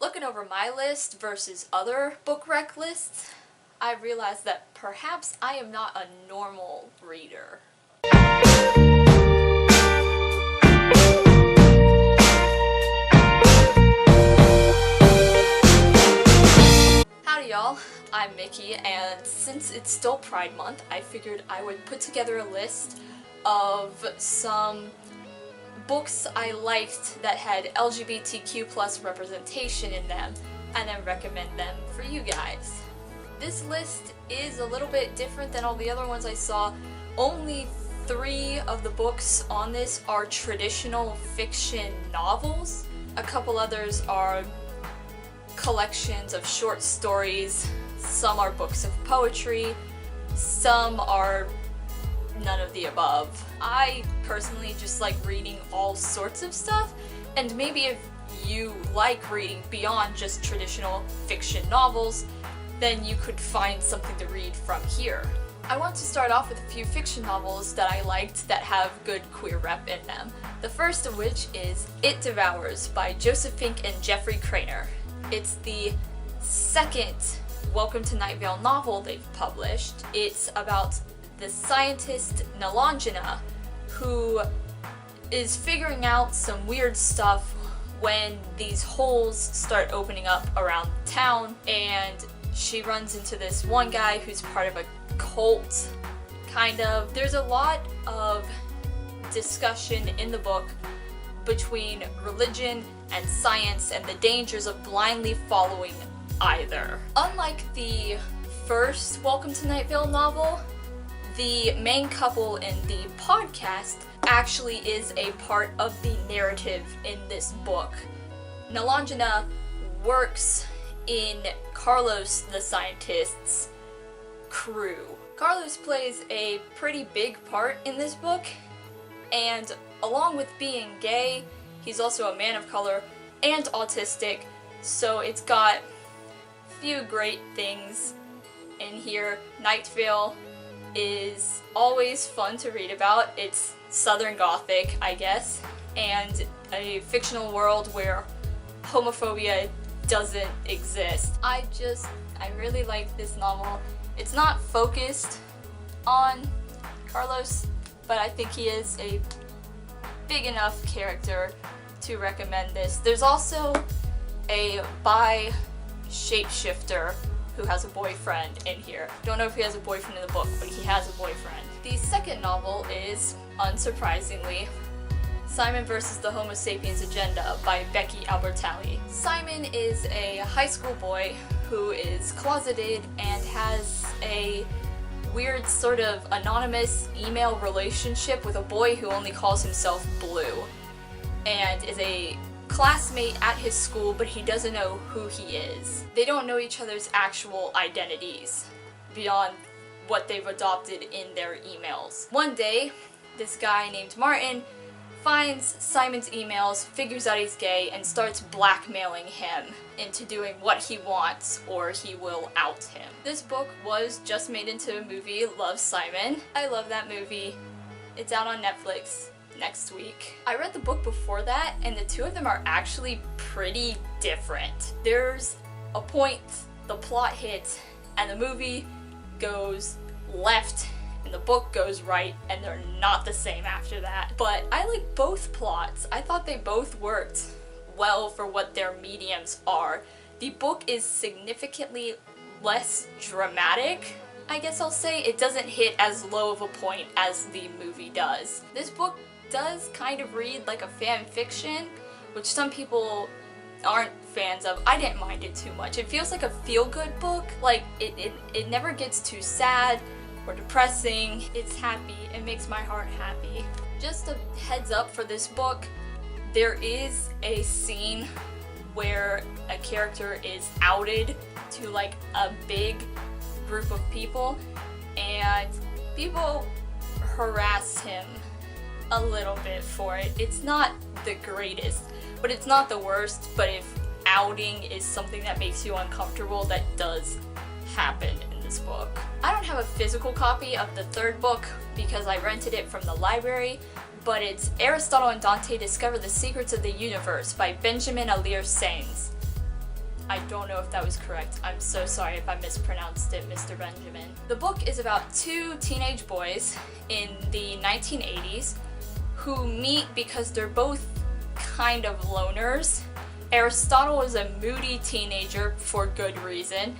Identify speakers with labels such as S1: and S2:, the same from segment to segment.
S1: Looking over my list versus other book rec lists, I realized that perhaps I am not a normal reader. Howdy y'all, I'm Mickey, and since it's still Pride Month, I figured I would put together a list of some books I liked that had LGBTQ plus representation in them, and then recommend them for you guys. This list is a little bit different than all the other ones I saw. Only 3 of the books on this are traditional fiction novels. A couple others are collections of short stories, some are books of poetry, some are none of the above. I personally just like reading all sorts of stuff, and maybe if you like reading beyond just traditional fiction novels, then you could find something to read from here. I want to start off with a few fiction novels that I liked that have good queer rep in them. The first of which is It Devours by Joseph Fink and Jeffrey Cranor. It's the second Welcome to Night Vale novel they've published. It's about the scientist Nalangina, who is figuring out some weird stuff when these holes start opening up around town, and she runs into this one guy who's part of a cult, kind of. There's a lot of discussion in the book between religion and science and the dangers of blindly following either. Unlike the first Welcome to Night Vale novel, the main couple in the podcast actually is a part of the narrative in this book. Nalangina works in Carlos the scientist's crew. Carlos plays a pretty big part in this book, and along with being gay, he's also a man of color and autistic, so it's got a few great things in here. Night Vale is always fun to read about. It's Southern Gothic, I guess, and a fictional world where homophobia doesn't exist. I really like this novel. It's not focused on Carlos, but I think he is a big enough character to recommend this. There's also a bi shapeshifter who has a boyfriend in here. Don't know if he has a boyfriend in the book, but he has a boyfriend. The second novel is, unsurprisingly, Simon vs. the Homo Sapiens Agenda by Becky Albertalli. Simon is a high school boy who is closeted and has a weird sort of anonymous email relationship with a boy who only calls himself Blue, and is a classmate at his school, but he doesn't know who he is. They don't know each other's actual identities beyond what they've adopted in their emails. One day, this guy named Martin finds Simon's emails, figures out he's gay, and starts blackmailing him into doing what he wants, or he will out him. This book was just made into a movie, Love, Simon. I love that movie. It's out on Netflix next week. I read the book before that, and the two of them are actually pretty different. There's a point the plot hits, and the movie goes left, and the book goes right, and they're not the same after that. But I like both plots. I thought they both worked well for what their mediums are. The book is significantly less dramatic, I guess I'll say. It doesn't hit as low of a point as the movie does. This book does kind of read like a fan fiction, which some people aren't fans of. I didn't mind it too much. It feels like a feel-good book. Like, it never gets too sad or depressing. It's happy. It makes my heart happy. Just a heads up for this book, there is a scene where a character is outed to like a big group of people, and people harass him a little bit for it. It's not the greatest, but it's not the worst. But if outing is something that makes you uncomfortable, that does happen in this book. I don't have a physical copy of the third book because I rented it from the library, but it's Aristotle and Dante Discover the Secrets of the Universe by Benjamin Alir Sainz. I don't know if that was correct. I'm so sorry if I mispronounced it, Mr. Benjamin. The book is about two teenage boys in the 1980s who meet because they're both kind of loners. Aristotle is a moody teenager for good reason,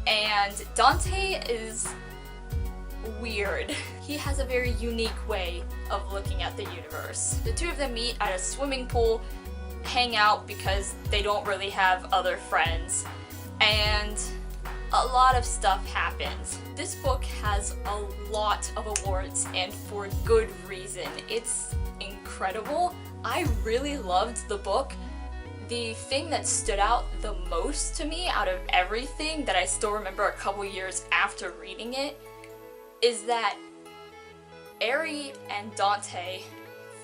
S1: and Dante is weird. He has a very unique way of looking at the universe. The two of them meet at a swimming pool, hang out because they don't really have other friends, and a lot of stuff happens. This book has a lot of awards, and for good reason. It's incredible. I really loved the book. The thing that stood out the most to me out of everything that I still remember a couple years after reading it is that Ari and Dante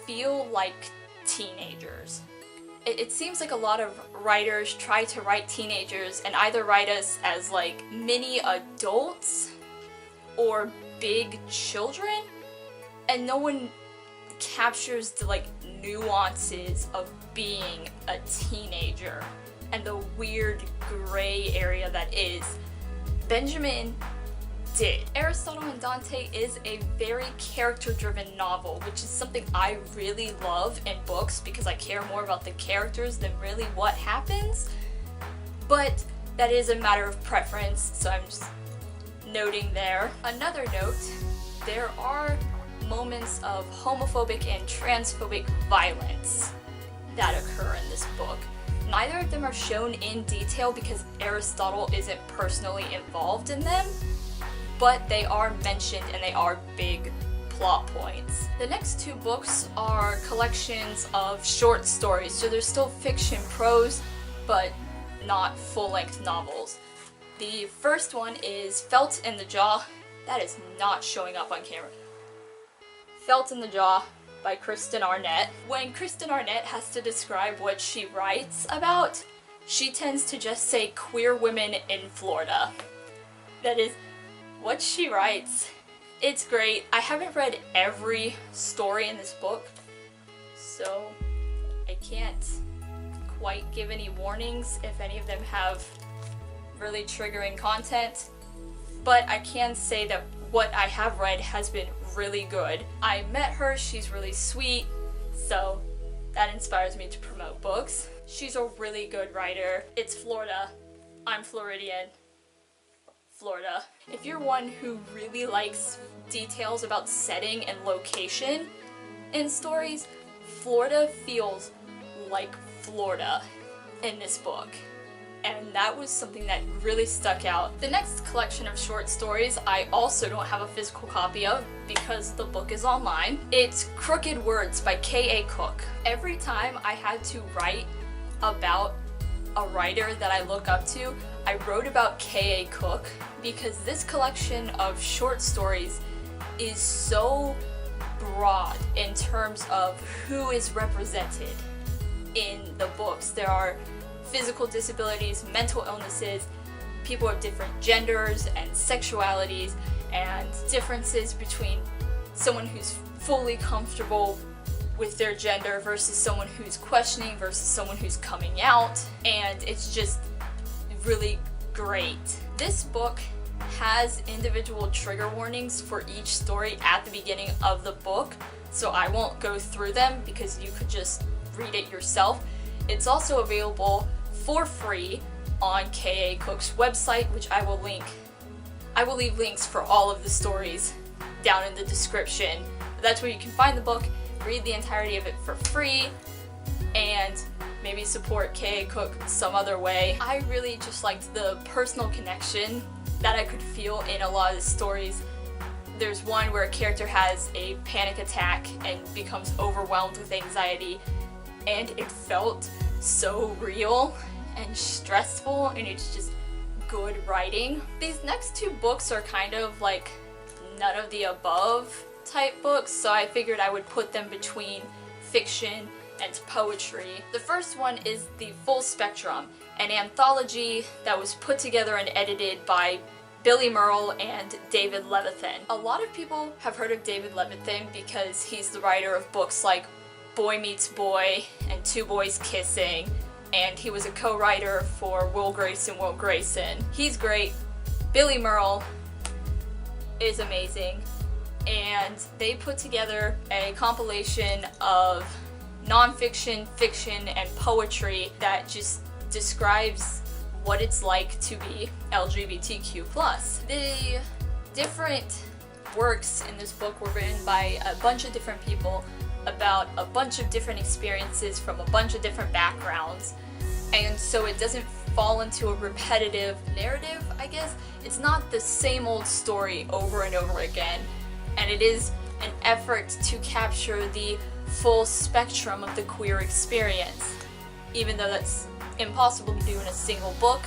S1: feel like teenagers. It seems like a lot of writers try to write teenagers and either write us as like mini adults or big children, and no one captures the like nuances of being a teenager and the weird gray area that is. Benjamin did. Aristotle and Dante is a very character-driven novel, which is something I really love in books because I care more about the characters than really what happens. But that is a matter of preference, so I'm just noting there. Another note, there are moments of homophobic and transphobic violence that occur in this book. Neither of them are shown in detail because Aristotle isn't personally involved in them, but they are mentioned and they are big plot points. The next two books are collections of short stories, so they're still fiction prose, but not full-length novels. The first one is Felt in the Jaw. That is not showing up on camera. Felt in the Jaw by Kristen Arnett. When Kristen Arnett has to describe what she writes about, she tends to just say queer women in Florida. That is what she writes. It's great. I haven't read every story in this book, so I can't quite give any warnings if any of them have really triggering content, but I can say that what I have read has been really good. I met her, she's really sweet, so that inspires me to promote books. She's a really good writer. It's Florida. I'm Floridian. Florida. If you're one who really likes details about setting and location in stories, Florida feels like Florida in this book. And that was something that really stuck out. The next collection of short stories I also don't have a physical copy of because the book is online. It's Crooked Words by K.A. Cook. Every time I had to write about a writer that I look up to, I wrote about K.A. Cook because this collection of short stories is so broad in terms of who is represented in the books. There are physical disabilities, mental illnesses, people of different genders and sexualities, and differences between someone who's fully comfortable with their gender versus someone who's questioning versus someone who's coming out, and it's just really great. This book has individual trigger warnings for each story at the beginning of the book, so I won't go through them because you could just read it yourself. It's also available for free on K.A. Cook's website, which I will link. I will leave links for all of the stories down in the description. That's where you can find the book, read the entirety of it for free, and maybe support K.A. Cook some other way. I really just liked the personal connection that I could feel in a lot of the stories. There's one where a character has a panic attack and becomes overwhelmed with anxiety, and it felt so real and stressful, and it's just good writing. These next two books are kind of like none of the above type books, so I figured I would put them between fiction and poetry. The first one is The Full Spectrum, an anthology that was put together and edited by Billy Merle and David Levithan. A lot of people have heard of David Levithan because he's the writer of books like Boy Meets Boy and Two Boys Kissing and he was a co-writer for Will Grayson. He's great. Billy Merle is amazing, and they put together a compilation of nonfiction, fiction, and poetry that just describes what it's like to be LGBTQ+. The different works in this book were written by a bunch of different people about a bunch of different experiences from a bunch of different backgrounds, and so it doesn't fall into a repetitive narrative, I guess. It's not the same old story over and over again, and it is an effort to capture the full spectrum of the queer experience, even though that's impossible to do in a single book,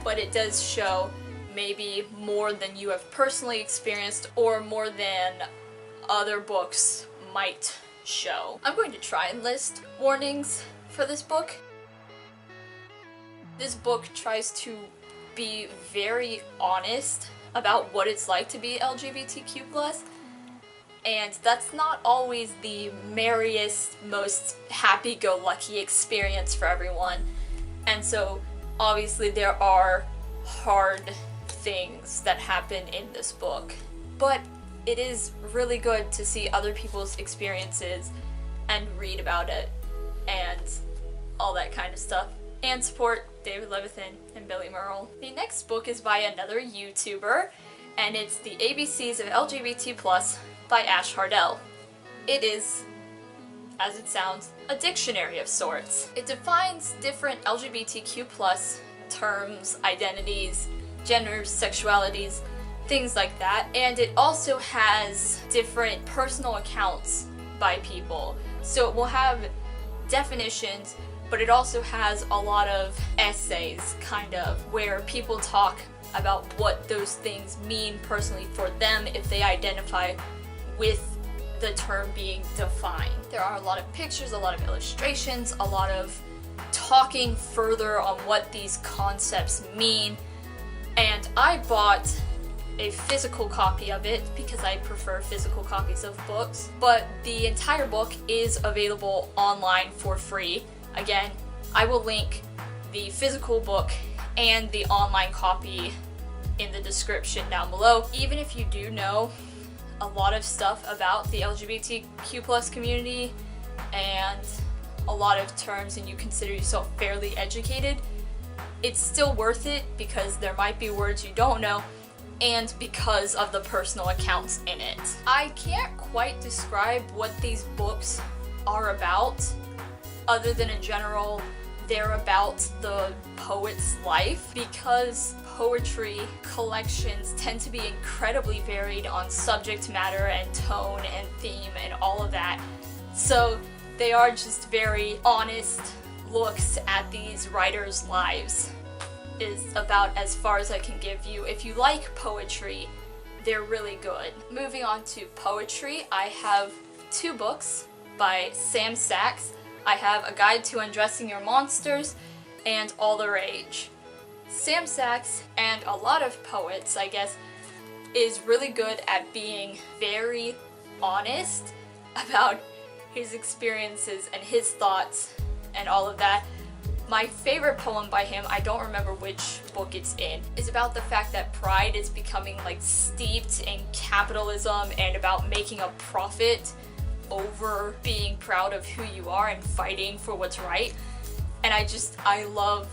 S1: but it does show maybe more than you have personally experienced or more than other books might show. I'm going to try and list warnings for this book. This book tries to be very honest about what it's like to be LGBTQ+, and that's not always the merriest, most happy-go-lucky experience for everyone. And so, obviously, there are hard things that happen in this book. But it is really good to see other people's experiences and read about it and all that kind of stuff. And support David Levithan and Billy Merle. The next book is by another YouTuber, and it's The ABCs of LGBT+ by Hardell. It is, as it sounds, a dictionary of sorts. It defines different LGBTQ+ terms, identities, genders, sexualities, things like that, and it also has different personal accounts by people. So it will have definitions, but it also has a lot of essays, kind of, where people talk about what those things mean personally for them if they identify with the term being defined. There are a lot of pictures, a lot of illustrations, a lot of talking further on what these concepts mean, and I bought a physical copy of it because I prefer physical copies of books, but the entire book is available online for free. Again, I will link the physical book and the online copy in the description down below. Even if you do know a lot of stuff about the LGBTQ+ community and a lot of terms and you consider yourself fairly educated, it's still worth it because there might be words you don't know and because of the personal accounts in it. I can't quite describe what these books are about other than a general, they're about the poet's life, because poetry collections tend to be incredibly varied on subject matter and tone and theme and all of that. So they are just very honest looks at these writers' lives, is about as far as I can give you. If you like poetry, they're really good. Moving on to poetry, I have two books by Sam Sachs. I have A Guide to Undressing Your Monsters and All the Rage. Sam Sachs, and a lot of poets, I guess, is really good at being very honest about his experiences and his thoughts and all of that. My favorite poem by him, I don't remember which book it's in, is about the fact that pride is becoming like steeped in capitalism and about making a profit over being proud of who you are and fighting for what's right. And I love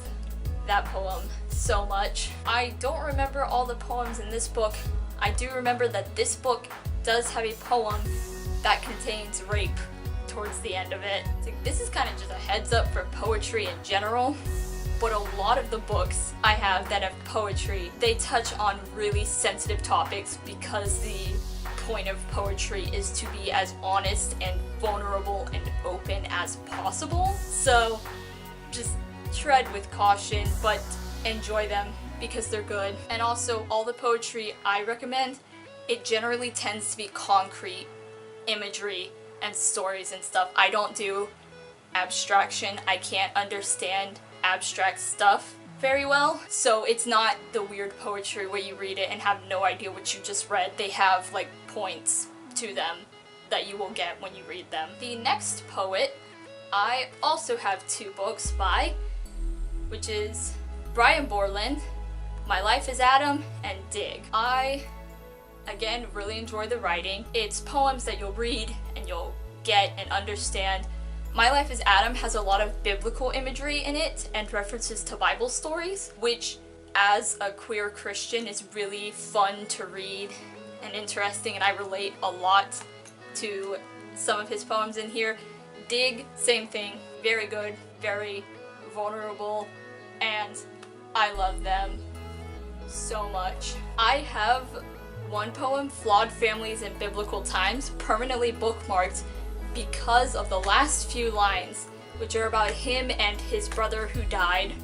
S1: that poem so much. I don't remember all the poems in this book. I do remember that this book does have a poem that contains rape towards the end of it. This is kind of just a heads up for poetry in general, but a lot of the books I have that have poetry, they touch on really sensitive topics because the point of poetry is to be as honest and vulnerable and open as possible. So just tread with caution, but enjoy them because they're good. And also, all the poetry I recommend, it generally tends to be concrete imagery and stories and stuff. I don't do abstraction. I can't understand abstract stuff very well. So it's not the weird poetry where you read it and have no idea what you just read. They have like points to them that you will get when you read them. The next poet I also have two books by. which is Bryan Borland, My Life as Adam, and Dig. I, again, really enjoy the writing. It's poems that you'll read and you'll get and understand. My Life as Adam has a lot of biblical imagery in it and references to Bible stories, which as a queer Christian is really fun to read and interesting, and I relate a lot to some of his poems in here. Dig, same thing, very good, very vulnerable, and I love them so much. I have one poem, Flawed Families in Biblical Times, permanently bookmarked because of the last few lines, which are about him and his brother who died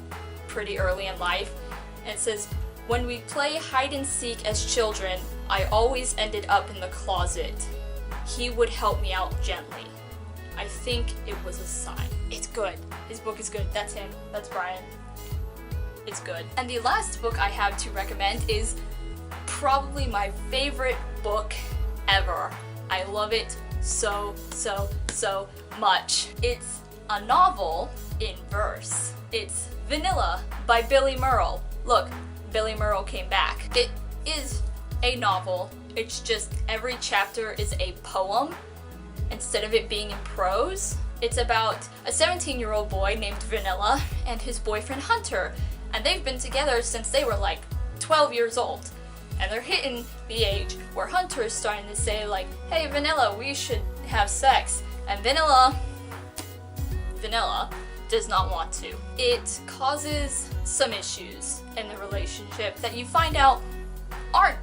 S1: pretty early in life. And it says, "When we play hide and seek as children, I always ended up in the closet. He would help me out gently. I think it was a sign." It's good. His book is good. That's him. That's Bryan. It's good. And the last book I have to recommend is probably my favorite book ever. I love it so much. It's a novel in verse. It's Vanilla by Billy Merle. Look, Billy Merle came back. It is a novel. It's just every chapter is a poem instead of it being in prose. It's about a 17-year-old boy named Vanilla and his boyfriend Hunter, and they've been together since they were like 12 years old. And they're hitting the age where Hunter is starting to say like, "Hey Vanilla, we should have sex." And Vanilla does not want to. It causes some issues in the relationship that you find out aren't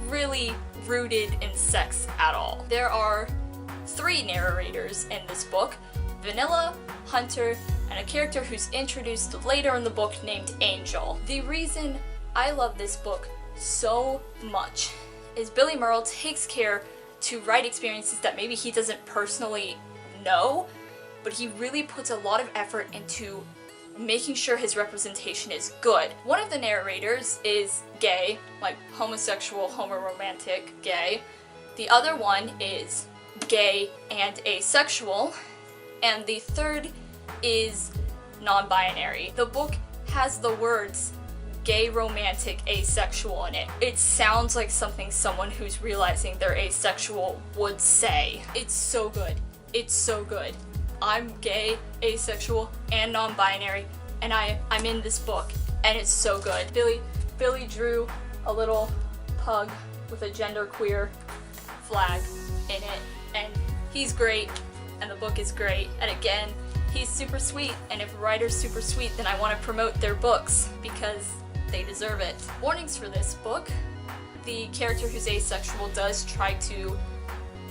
S1: really rooted in sex at all. There are 3 narrators in this book: Vanilla, Hunter, and a character who's introduced later in the book named Angel. The reason I love this book so much is Billy Merle takes care to write experiences that maybe he doesn't personally know, but he really puts a lot of effort into making sure his representation is good. One of the narrators is gay, like homosexual, homoromantic, gay. The other one is gay and asexual, and the third is non-binary. The book has the words gay, romantic, asexual in it. It sounds like something someone who's realizing they're asexual would say. It's so good. It's so good. I'm gay, asexual, and non-binary, and I'm in this book, and it's so good. Billy drew a little pug with a genderqueer flag in it, and he's great, and the book is great, and again, he's super sweet, and if a writer's super sweet, then I want to promote their books, because they deserve it. Warnings for this book: the character who's asexual does try to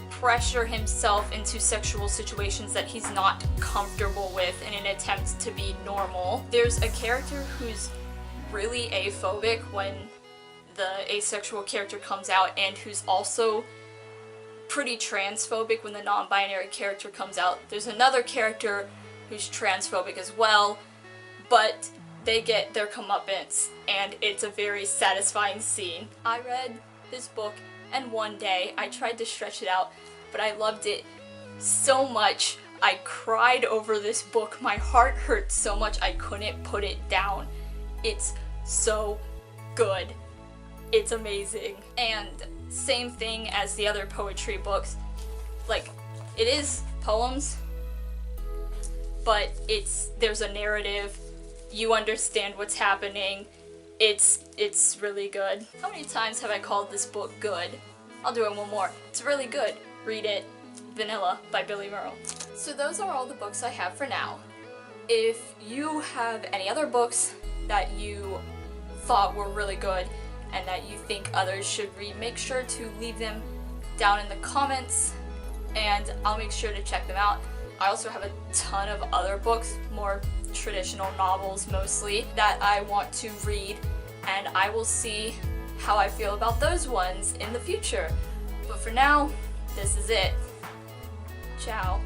S1: pressure himself into sexual situations that he's not comfortable with in an attempt to be normal. There's a character who's really aphobic when the asexual character comes out, and who's also pretty transphobic when the non-binary character comes out. There's another character who's transphobic as well, but they get their comeuppance, and it's a very satisfying scene. I read this book, and one day I tried to stretch it out, but I loved it so much. I cried over this book. My heart hurt so much I couldn't put it down. It's so good. It's amazing. And same thing as the other poetry books. Like, it is poems, but there's a narrative. You understand what's happening. It's really good. How many times have I called this book good? I'll do it one more. It's really good. Read it. Vanilla by Billy Merle. So those are all the books I have for now. If you have any other books that you thought were really good and that you think others should read, make sure to leave them down in the comments, and I'll make sure to check them out. I also have a ton of other books, more traditional novels mostly, that I want to read, and I will see how I feel about those ones in the future. But for now, this is it. Ciao.